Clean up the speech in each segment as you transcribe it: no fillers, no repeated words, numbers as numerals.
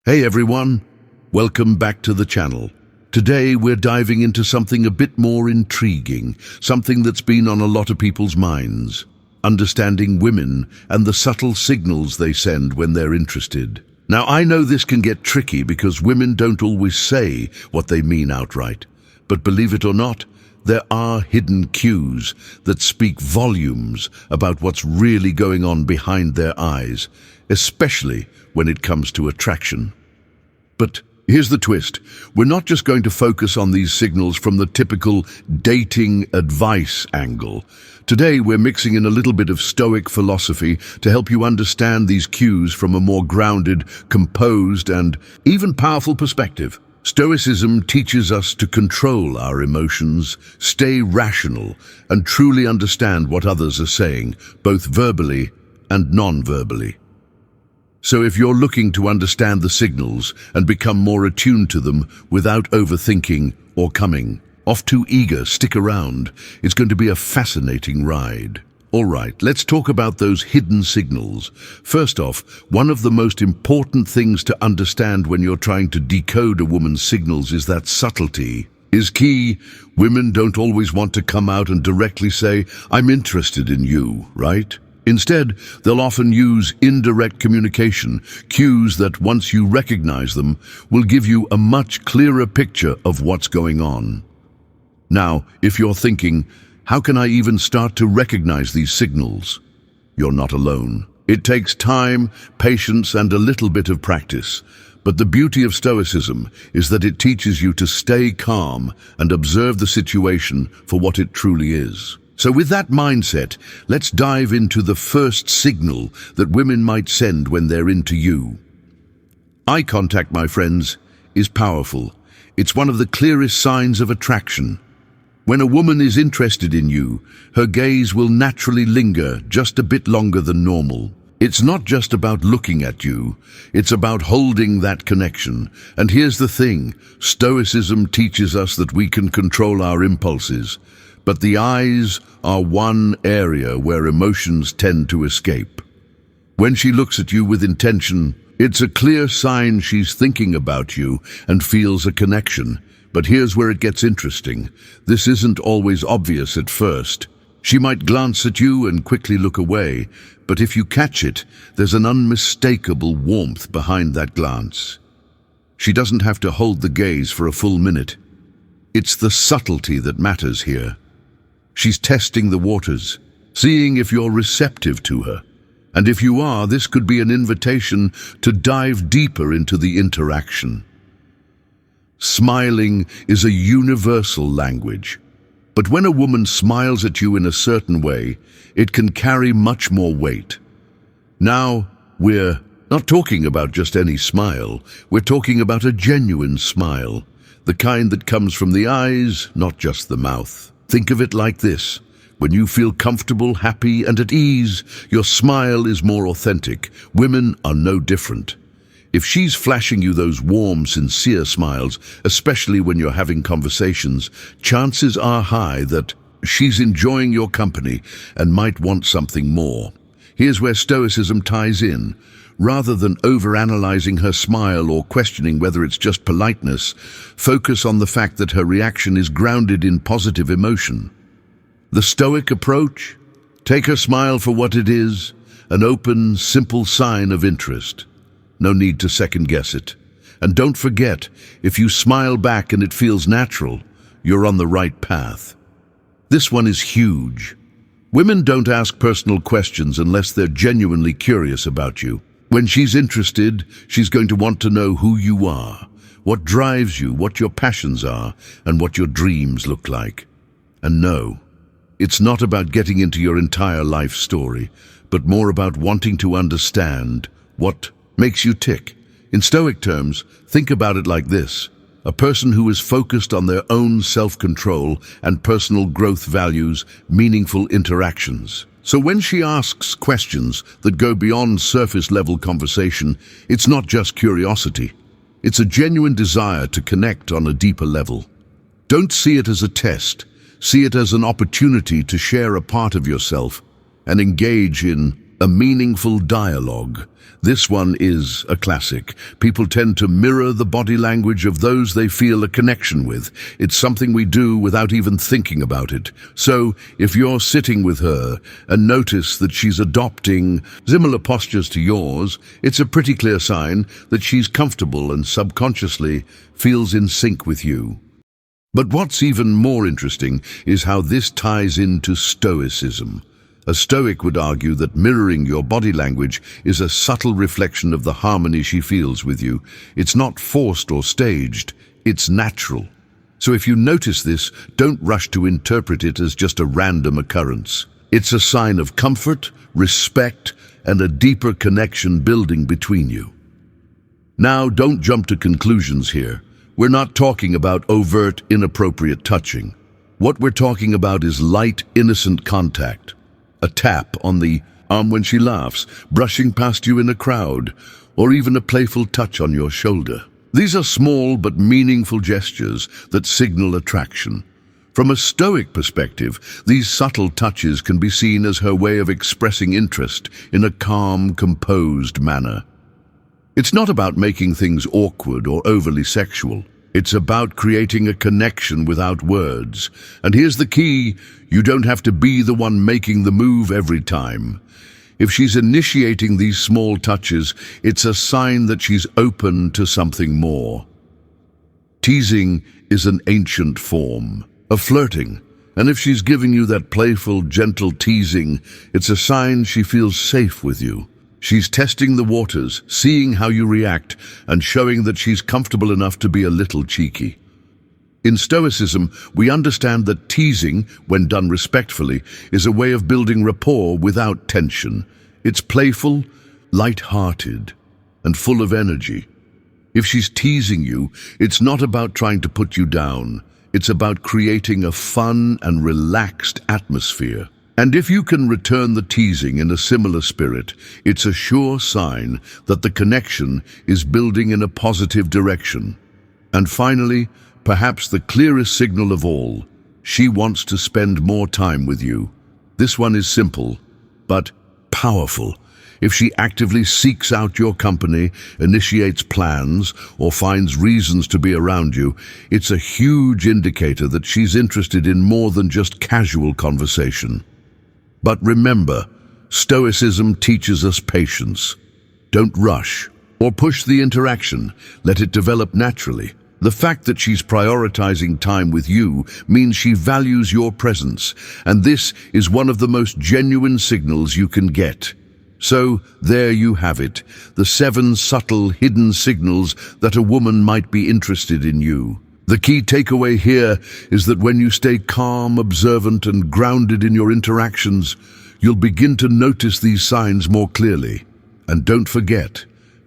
Hey everyone, welcome back to the channel. Today we're diving into something a bit more intriguing, something that's been on a lot of people's minds. Understanding women and the subtle signals they send when they're interested. Now I know this can get tricky because women don't always say what they mean outright. But believe it or not, there are hidden cues that speak volumes about what's really going on behind their eyes, especially when it comes to attraction. But here's the twist. We're not just going to focus on these signals from the typical dating advice angle. Today, we're mixing in a little bit of Stoic philosophy to help you understand these cues from a more grounded, composed, and even powerful perspective. Stoicism teaches us to control our emotions, stay rational, and truly understand what others are saying, both verbally and non-verbally. So if you're looking to understand the signals and become more attuned to them without overthinking or coming off too eager, stick around. It's going to be a fascinating ride. All right, let's talk about those hidden signals. First off, one of the most important things to understand when you're trying to decode a woman's signals is that subtlety is key. Women don't always want to come out and directly say, "I'm interested in you," right? Instead, they'll often use indirect communication, cues that, once you recognize them, will give you a much clearer picture of what's going on. Now, if you're thinking, how can I even start to recognize these signals? You're not alone. It takes time, patience, and a little bit of practice. But the beauty of Stoicism is that it teaches you to stay calm and observe the situation for what it truly is. So with that mindset, let's dive into the first signal that women might send when they're into you. Eye contact, my friends, is powerful. It's one of the clearest signs of attraction. When a woman is interested in you, her gaze will naturally linger just a bit longer than normal. It's not just about looking at you, it's about holding that connection. And here's the thing, Stoicism teaches us that we can control our impulses. But the eyes are one area where emotions tend to escape. When she looks at you with intention, it's a clear sign she's thinking about you and feels a connection. But here's where it gets interesting. This isn't always obvious at first. She might glance at you and quickly look away, but if you catch it, there's an unmistakable warmth behind that glance. She doesn't have to hold the gaze for a full minute. It's the subtlety that matters here. She's testing the waters, seeing if you're receptive to her. And if you are, this could be an invitation to dive deeper into the interaction. Smiling is a universal language. But when a woman smiles at you in a certain way, it can carry much more weight. Now, we're not talking about just any smile. We're talking about a genuine smile, the kind that comes from the eyes, not just the mouth. Think of it like this. When you feel comfortable, happy, and at ease, your smile is more authentic. Women are no different. If she's flashing you those warm, sincere smiles, especially when you're having conversations, chances are high that she's enjoying your company and might want something more. Here's where Stoicism ties in. Rather than overanalyzing her smile or questioning whether it's just politeness, focus on the fact that her reaction is grounded in positive emotion. The Stoic approach? Take her smile for what it is, an open, simple sign of interest. No need to second-guess it. And don't forget, if you smile back and it feels natural, you're on the right path. This one is huge. Women don't ask personal questions unless they're genuinely curious about you. When she's interested, she's going to want to know who you are, what drives you, what your passions are, and what your dreams look like. And no, it's not about getting into your entire life story, but more about wanting to understand what makes you tick. In Stoic terms, think about it like this. A person who is focused on their own self-control and personal growth values meaningful interactions. So when she asks questions that go beyond surface-level conversation, it's not just curiosity. It's a genuine desire to connect on a deeper level. Don't see it as a test. See it as an opportunity to share a part of yourself and engage in A meaningful dialogue. This one is a classic. People tend to mirror the body language of those they feel a connection with. It's something we do without even thinking about it. So, if you're sitting with her and notice that she's adopting similar postures to yours, it's a pretty clear sign that she's comfortable and subconsciously feels in sync with you. But what's even more interesting is how this ties into Stoicism. A Stoic would argue that mirroring your body language is a subtle reflection of the harmony she feels with you. It's not forced or staged, it's natural. So if you notice this, don't rush to interpret it as just a random occurrence. It's a sign of comfort, respect, and a deeper connection building between you. Now, don't jump to conclusions here. We're not talking about overt, inappropriate touching. What we're talking about is light, innocent contact. A tap on the arm when she laughs, brushing past you in a crowd, or even a playful touch on your shoulder. These are small but meaningful gestures that signal attraction. From a Stoic perspective, these subtle touches can be seen as her way of expressing interest in a calm, composed manner. It's not about making things awkward or overly sexual. It's about creating a connection without words. And here's the key: you don't have to be the one making the move every time. If she's initiating these small touches, it's a sign that she's open to something more. Teasing is an ancient form of flirting. And if she's giving you that playful, gentle teasing, it's a sign she feels safe with you. She's testing the waters, seeing how you react, and showing that she's comfortable enough to be a little cheeky. In Stoicism, we understand that teasing, when done respectfully, is a way of building rapport without tension. It's playful, light-hearted, and full of energy. If she's teasing you, it's not about trying to put you down. It's about creating a fun and relaxed atmosphere. And if you can return the teasing in a similar spirit, it's a sure sign that the connection is building in a positive direction. And finally, perhaps the clearest signal of all, she wants to spend more time with you. This one is simple, but powerful. If she actively seeks out your company, initiates plans, or finds reasons to be around you, it's a huge indicator that she's interested in more than just casual conversation. But remember, Stoicism teaches us patience. Don't rush or push the interaction. Let it develop naturally. The fact that she's prioritizing time with you means she values your presence, and this is one of the most genuine signals you can get. So, there you have it, the 7 subtle, hidden signals that a woman might be interested in you. The key takeaway here is that when you stay calm, observant, and grounded in your interactions, you'll begin to notice these signs more clearly. And don't forget,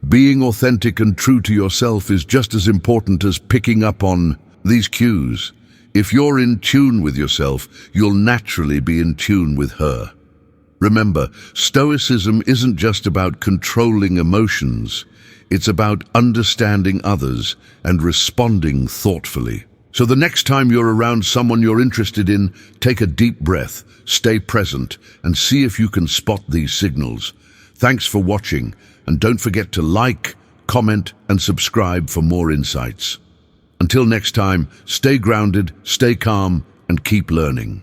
being authentic and true to yourself is just as important as picking up on these cues. If you're in tune with yourself, you'll naturally be in tune with her. Remember, Stoicism isn't just about controlling emotions. It's about understanding others and responding thoughtfully. So the next time you're around someone you're interested in, take a deep breath, stay present, and see if you can spot these signals. Thanks for watching, and don't forget to like, comment, and subscribe for more insights. Until next time, stay grounded, stay calm, and keep learning.